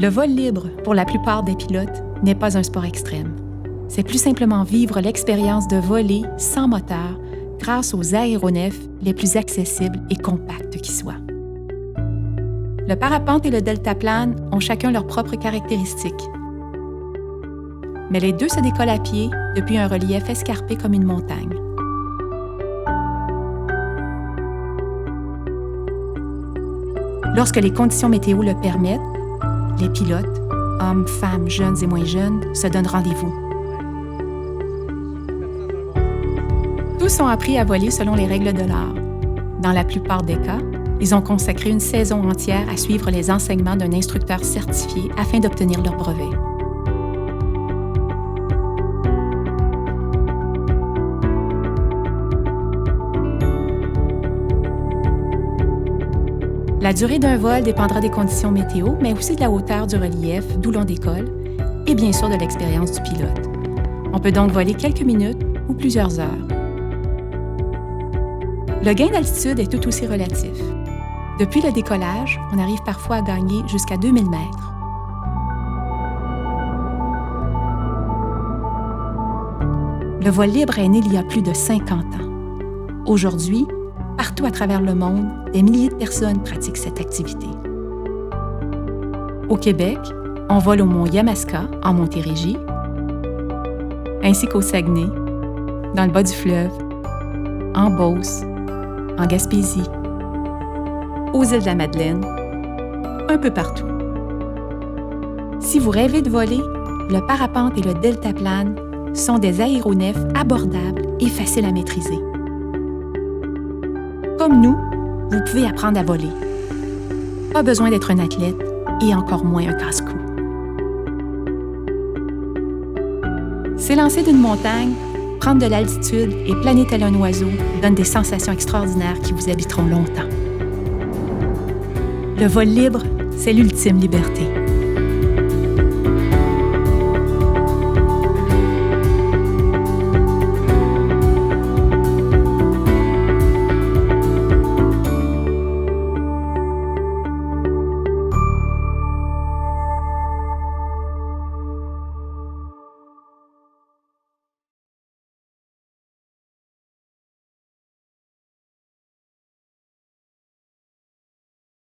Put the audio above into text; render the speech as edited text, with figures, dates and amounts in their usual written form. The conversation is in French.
Le vol libre, pour la plupart des pilotes, n'est pas un sport extrême. C'est plus simplement vivre l'expérience de voler sans moteur grâce aux aéronefs les plus accessibles et compacts qui soient. Le parapente et le deltaplane ont chacun leurs propres caractéristiques. Mais les deux se décollent à pied depuis un relief escarpé comme une montagne. Lorsque les conditions météo le permettent, les pilotes, hommes, femmes, jeunes et moins jeunes, se donnent rendez-vous. Tous ont appris à voler selon les règles de l'art. Dans la plupart des cas, ils ont consacré une saison entière à suivre les enseignements d'un instructeur certifié afin d'obtenir leur brevet. La durée d'un vol dépendra des conditions météo, mais aussi de la hauteur du relief, d'où l'on décolle, et bien sûr de l'expérience du pilote. On peut donc voler quelques minutes ou plusieurs heures. Le gain d'altitude est tout aussi relatif. Depuis le décollage, on arrive parfois à gagner jusqu'à 2000 mètres. Le vol libre est né il y a plus de 50 ans. Aujourd'hui, partout à travers le monde, des milliers de personnes pratiquent cette activité. Au Québec, on vole au mont Yamaska, en Montérégie, ainsi qu'au Saguenay, dans le bas du fleuve, en Beauce, en Gaspésie, aux îles de la Madeleine, un peu partout. Si vous rêvez de voler, le parapente et le deltaplane sont des aéronefs abordables et faciles à maîtriser. Comme nous, vous pouvez apprendre à voler. Pas besoin d'être un athlète et encore moins un casse-cou. S'élancer d'une montagne, prendre de l'altitude et planer tel un oiseau donne des sensations extraordinaires qui vous habiteront longtemps. Le vol libre, c'est l'ultime liberté.